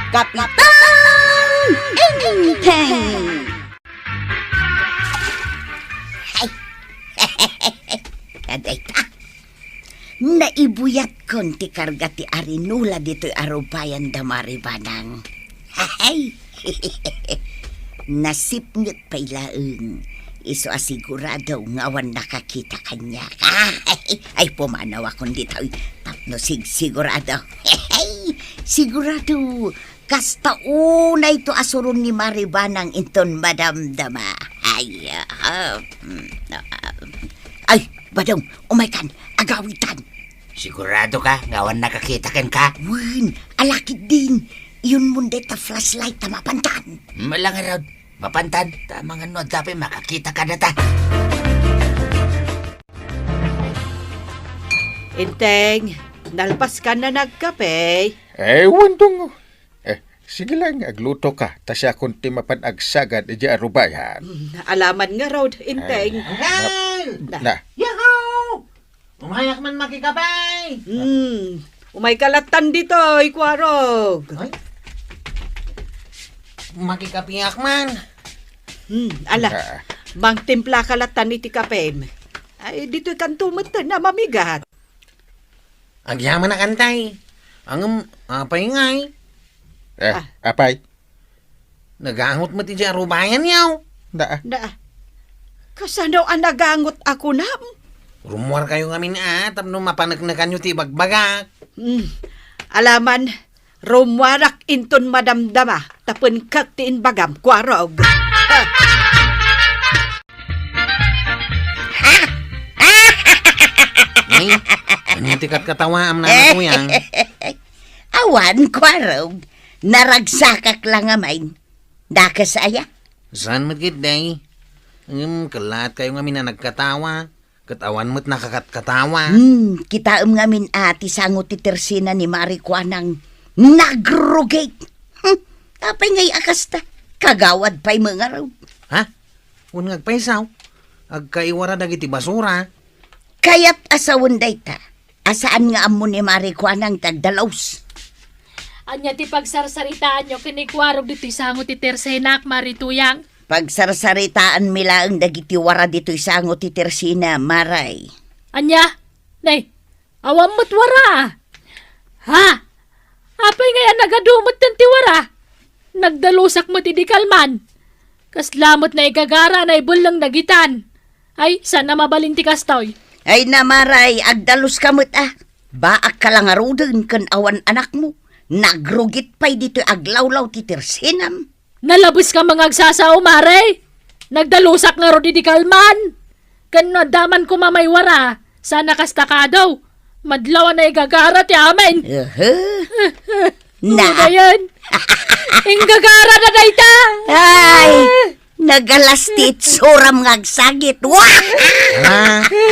Kapitan Enteng! Ay, aday ta. Naibuyat kon ti karga ti arinula dito'y arubayan damari banang. Hay! Nasipngot pa'y laeng. Iso asigurado ngawan nakakita kanya. Ay pumanaw akong dito. Tapno sigurado. Sigurado. Kasta una ito asurong ni Maribanang inton madamdama. Ay, badong, umaikan, agawitan. Sigurado ka? Ngawan nakakita kan ka? Win, alakid din. Yun munday ta flashlight ta mapantan. Malang araw. Mapantan, tamang ano, dapat makakita ka na ta. Inteng, nalpas ka na nagkape. Wantong. Sige lang, agluto ka. Ta siya kunti mapanagsagan di arubayan. Alaman nga raw, Inteng. Na. Yahaw! Umayak man makikabay! Umay kalatan dito, ikwarog. Ay? Makikapiyak man. Ala, mang timpla kalatan iti kapem. Ay, dito kantumot na mamigat. Agyaman na kantay. Ang apay ngay. Apay? Nagangot mo ti arubayan yaw. Da. Kasano ang nagangot ako na? Rumor kayo ngamin tapno mapanagnakan nyo ti bagbagak. Alaman, rumwarak inton madamdama, tapon kaktiin bagam, kwarog. Ay, ano tikat katawa am na ako yan? Awan, kwarog. Naragsakak lang amain. Dakasaya. Saan magit day? Kalat kayo ngamin na nagkatawa. Katawan mo't nakakatkatawa. Kita ngamin ati sangot ti tersina ni Marikuanang nagrugate. Tapay ngay akasta. Kagawad pa'y mga raw. Ha? Kung nagpaisaw, agkaiwara dagiti basura. Kaya't asawon day ta. Asaan nga amo ni Marikuanang tagdalaws. Anya ti pagsarsaritaan nyo kinikwarog dito'y sangot ti tersenak marituyang. Pagsarsaritaan mila ang dagiti wara dito'y sangot ti tersina, Maray. Anya? Nay, awam mo't wara. Ha? Apay ngayon nagadumot ng tiwara. Nagdalusak mo ti di kalman. Kaslamot na igagara na ibulang nagitan. Ay, sana mabalin ti kastoy. Ay na, Maray, agdalus kamot Baak ka lang arudin kan awan anak mo. Nagrugit pa'y dito'y aglawlaw ti tersinam. Nalabos ka mga agsasaw, Mare. Nagdalusak nga ro di kalman. Kano daman ko mamaywara. Sana kastakadaw. Madlaw na igagara ti amin. Na. yan. Inggagara na dayta. Ay, nagalastit suram ngagsagit. Wah!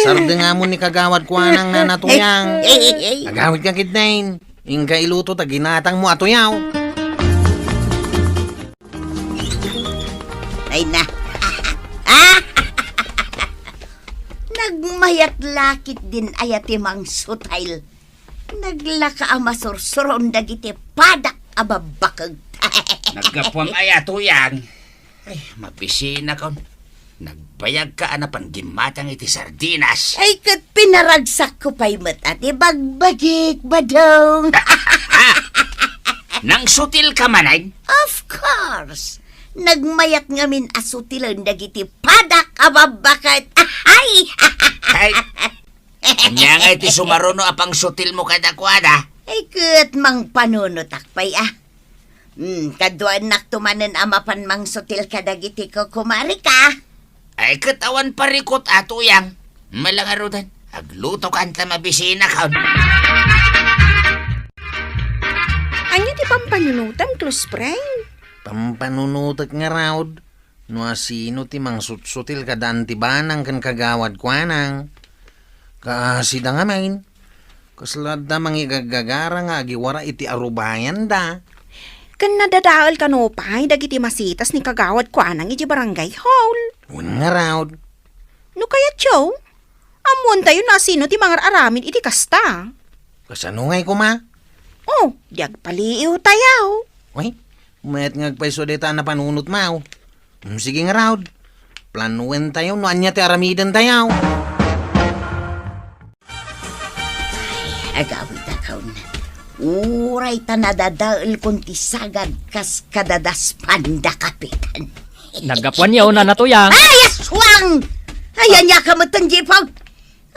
Sarde nga mo ni kagawad ko anang nanatuyang. Agawid ka kitnain. Ingka iluto ta ginatang mo atuyaw. Ay na. Nagmayat lakit din ayati mang sutail. Naglaka ang masursuron dagiti padak ababakag. Nagkapuang ayato yan. Ay, mabisina kon. Nagbayag ka anapan gimatang iti sardinas. Ay, kat pinaragsak ko pa'y matati bagbagik badong. Nang sutil ka manay? Of course. Nagmayat ngamin asutilan dagiti padak ababakat. Ay! Ay, kanya nga iti sumaruno apang sutil mo kadakwada. Ay, kat mang panunutak pa'y kaduan naktumanan amapan mang sutil kadagiti ko kumari ka. Ay, katawan parikot atuyang. Malangarudan. Agluto ka anta mabisina ka. Anya ti pampanunutan, close friend? Pampanunutak nga raud. No asino ti mang sutsutil kadanti banang kan kagawad kwa nang. Kasida nga main. Kaslad da mangigagagara nga agiwara iti arubayan da. Kan nadadaal ka no pa'y dagiti masitas ni kagawad ko anang iti barangay hall. Un nga raud. No kaya Joe, amon tayo na sino ti mga aramin iti kasta. Kasano ngay kuma? Oh, diag paliiw tayaw. Uy, mayat ngagpaiso deta na panunot mau. Sige nga raod. Planuin tayo, no anya ti aramidan tayo. Agawid akaw na. Uray ta nadadaal kung tisagad kas kadadas panda kapitan. Nagapuan yaw na natuyang. Ay, aswang! Ayan niya ka matanjipaw.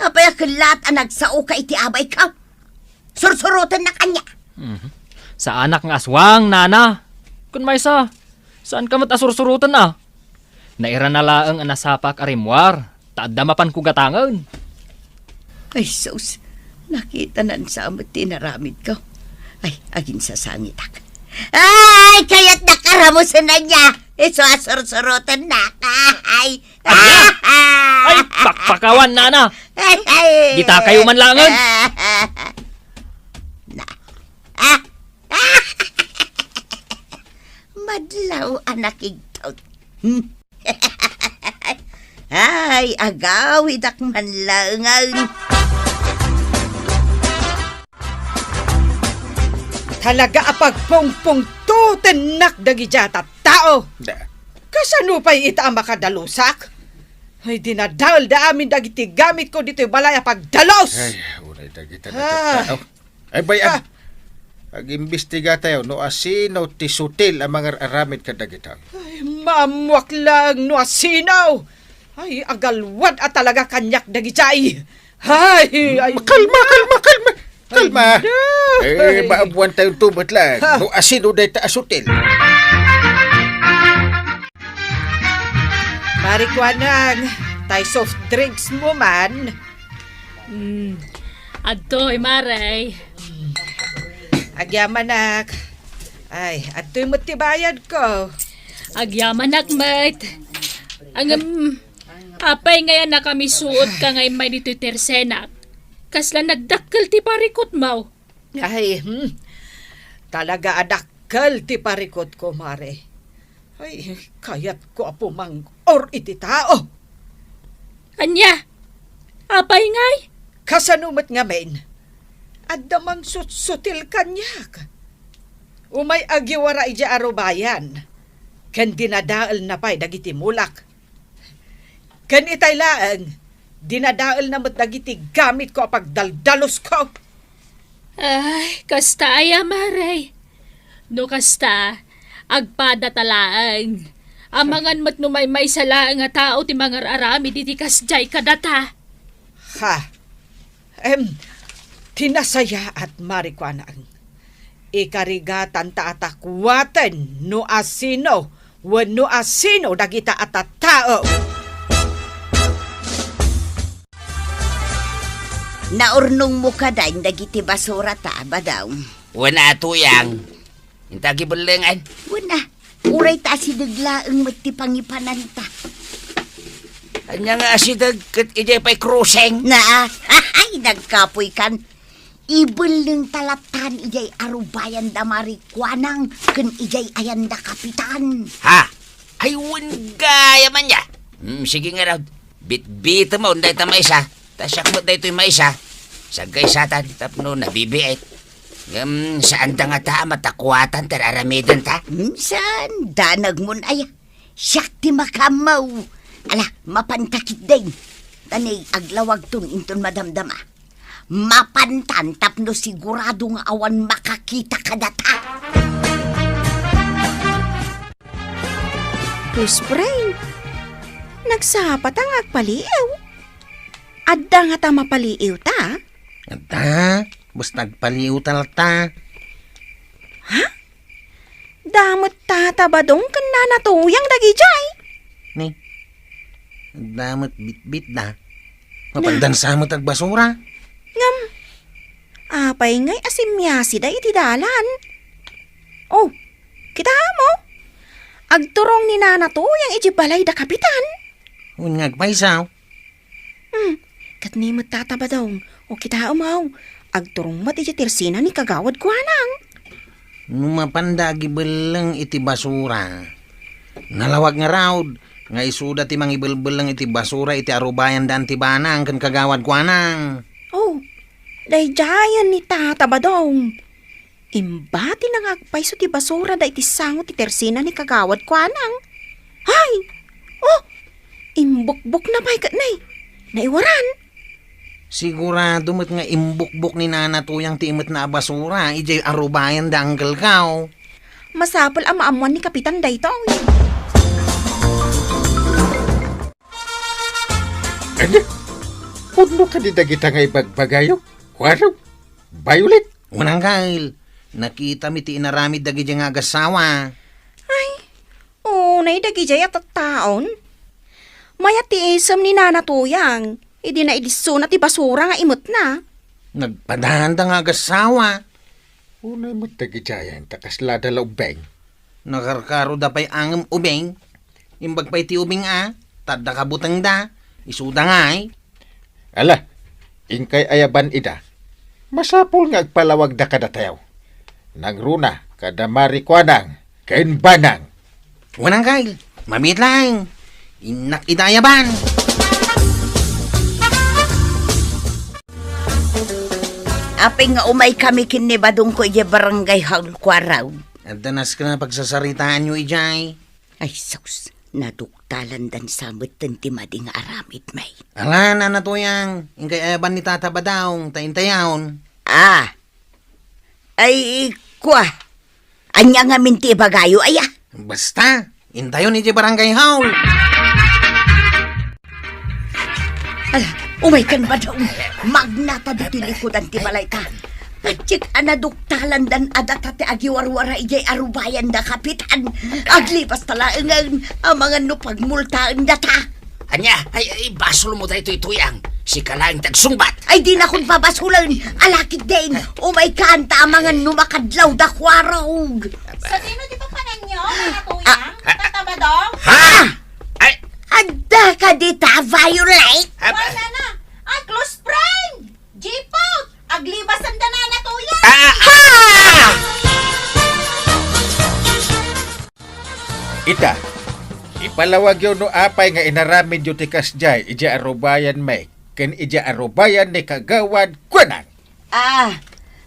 Abay akalat ang nagsao ka iti abay ka. Sursurutan na kanya. Sa anak ng aswang, nana. Kun may saan ka matasursurutan na? Naira na laang anasapak arimwar. Taadda mapan ko gatangan. Ay, sus. Nakita na sa amot tinaramid ko. Ay, agin sa sangit ak. Ay, kaya't nakaramusan na niya. Iso asursurutan na ka. Ay, Ay, pakpakawan, nana. Gita kayo man langan. Madlaw anak igtot. Ay, agawid ak manlangan. Talaga apag pongpong tutenak dagi jata tao. Da. Kasano pa ita ang makadalusak? Ay, dinadal da amin dagiti gamit ko dito balay apag dalos. Ay, uray dagita na tao. Ay, bayan. Ag-imbestiga tayo, no asino tisutil ang mga aramid ka dagita. Ay, mamwak lang no asinaw. Ay, agalwad at talaga kanyak dagi chay. Ay, Kalma. Maabuan tayong tubot lang. No asino day taasutil. Marikwanang, tay soft drinks mo man. Adoy, Maray. Agyamanak. Ay, ato'y matibayad ko. Agyaman mate. Ang apay ngayon na kami suot ka ngayon may dito tersenak. Kasla nagdakkel ti parikot mo. Ay, talaga adakkel ti parikot ko, mare. Ay, kayat ko apumang or iti tao. Anya, apay ngay. Kasanumat nga men, adamang sutsutil kanyak. Umay agiwara ija arubayan, ken dinadaal na pa'y dagiti mulak. Ken itay laang, dinadaal na dagiti gamit ko apag daldalos ko. Ay, kasta aya, Maray. No kasta, agpada talaang. Amangan mat numay may salaang nga tao ti mga arami diti kasjay kadata. Ha, tinasaya at marikwanang. Ikarigatan ta atakwatan no asino, wano asino dagita atatao. Naurnong mo ka dahin dagiti basura ta, badaw. Wala tuyang. Intagi belengan. Wala. Uray ta si daglaang mati pangipanan ta. Anya nga asidag kat ijay pa'y kruseng. Na, ay, nagkapoy kan. Ibeleng talatan ijay arubayan da marikwanang ken ijay ayan da kapitan. Ha? Ay gaya man ya. Sige nga raw. Bit-bit mo, unday ta maisa. Tasyak mo da ito'y maisa. Sagay satan, tapno nabibiit. Saan da nga ta matakwatan tararamidan ta? Minsan, danag mo na ay. Siyak ti makamaw. Ala, mapantakit din. Tanay, aglawag tun inton madamdama. Mapantan tapno sigurado nga awan makakita kadata. Puspray, nagsapat ang agpaliiw. Adda nga ta mapaliiw ta? Ta, basta nagpaliw talata. Damot tatabadong kan nanatuyang dagi jay. Ni, damot bit-bit na. Mapagdansa mo tagbasura. Ngam, apay ngay asimyasi da iti dalan. Oh, kita mo. Agturong ni nanatuyang iti balay da kapitan. Unyag pa isaw. Kat ni tatabadong. O kita umaw. Agturong mat iti tirsina ni kagawad ko anang. Numapandagi belang iti basura. Nalawag nga raud. Nga isuda ti mangibelbelang iti basura iti arubayan dan ti banang kan kagawad ko anang. Oh, day jayan ni tatabadong. Imbati na ngagpay so ti basura da iti sangot ti tersina ni kagawad ko anang. Hay! Oh! Imbukbuk na pa'y nay. Naiwaran. Sigurado mo't nga imbukbok ni Nana Tuyang ti imot na basura, ijay arubayan da angkel kao. Masapal ang maamuan ni Kapitan Daytong. Ano? Puno ka di dagita nga ibagbagayo? Kwaro? Violet? Unang kail, nakita mi ti inaramid dagi dyan nga agasawa. Nay dagi jaya at taon. Maya ti isam ni Nana Tuyang. Idi na idiso na ti basura nga imot na. Nagpadahan da nga agasawa. Unay mo tagijayan, takas lada laubeng. Nakarkaro da pa'y angam ubeng. Imbag pa'y ti ubing tadda kabutang da. Isuda nga Ala, ingkay ayaban ida. Masapol nga agpalawag da kada tayaw. Nagruna, kada marikwanang, kain banang. Unang kail, mamit lang. Inak idayaban. Aping nga umay kami kinibadong ko iya barangay Halkwaraw. At danas ka na pagsasaritaan nyo ijay. Ay, sus, naduktalan dan samot ti mading aramid may. Ala, Nana Tuyang, ingkay ayaban ni Tata Badaong, taintayaon. Ay, kwa. Anya nga minti bagayo, aya. Basta, intayon ijay barangay haul. Ala, umay kan ba daw? Magnata do tilikodan ti balay ta. Pagtsik anaduktalan dan adatate agiwarwara ijay arubayan da kapitan. Aglipas talaang ang mga nupagmultaan data. Anya, ay basol mo tayo tuyang. Si kalaing tagsungbat. Ay di na kong babasulan. Alakit din. Umay kanta ang mga numakadlaw da kwarog. Sa sino di pa panan nyo, Nana Tuyang? Tatabadong? Ha? Ay, Adda ka dita, Violet. Wala na. Close friend! J-Pop! Aglibasan da Nana Tuyang! Ita, ipalawag yun no apay nga inaramid yung tikas jay, ija arubayan may, ken ija arubayan ni kagawad kwanang.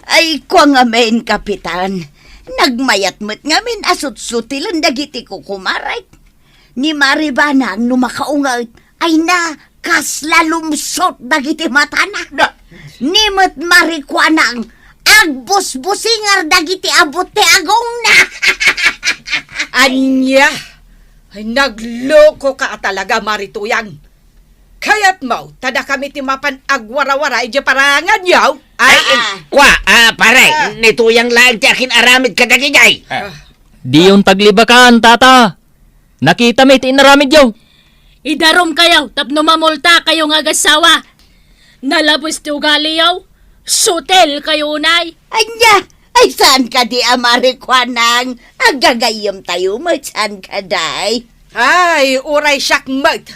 Ay ko nga main kapitan. Nagmayat mo't nga min asut-sutilan dagiti ko kumaray. Ni Maribana ang numakaungat ay na kaslalumsot dagiti matana. Ni mo't marikwanang agbus-busingar dagiti abote agong na. Anya! Ay nagloko ka talaga, Marituyang. Kaya't mo, tada kami timapan agwara-wara ija parangan yaw. pare, nituyang lang ti akin aramid kadagijay. Di yung taglibakan, Tata. Nakita mi ti inaramid yaw. Idarom kayo, tapno mamulta kayo nga agasawa. Nalabos ti ugali yaw. Sutel kayo, nay. Anya! Ay saan ka di amarikwanang? Agagayam tayo mo, saan ka day? Ay, uray siyak mat.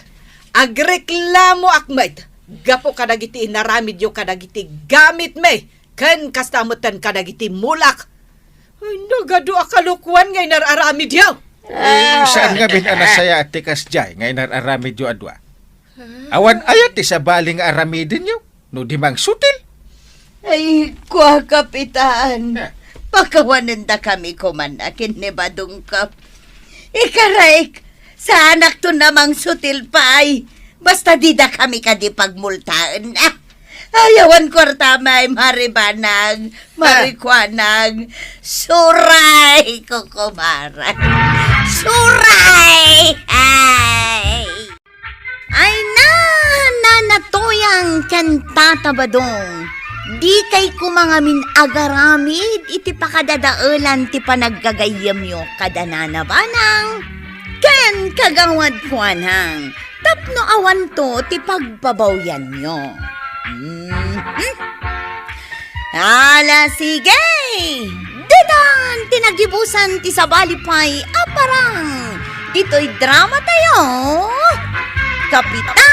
Agreklamo akmat. Gapo kadagiti inaramid yung kadagiti gamit me. Ken kastamutan kadagiti mulak. Ay, nagado akalukuan ngay nararamid yaw. Saan nga binanasaya at tikas jay, ngay nararamid yung adwa? Awan ayat ti sa baling aramidin nyo, no di mang sutil. Ay, kwa kapitan. Pakawanan da kami kumanakin ni Badungkap. Ikaraik, sa anak to namang sutil pa ay. Basta di da kami kadi pagmultaan. Ayawan kwartamay, maribanag, marikwanag, suray ko kumaray. Suray! Ay na, nanatuyang kanta tabadong. Di kay kumangamin agaramid, iti pakadadaulan ti panaggagayam yo kadananabanang. Ken kagawad kwanang, tapno awan to ti pagpabawyan nyo. Ala sige! Dadan tinagibusan ti sabalipay aparang. Dito'y drama tayo. Kapitan!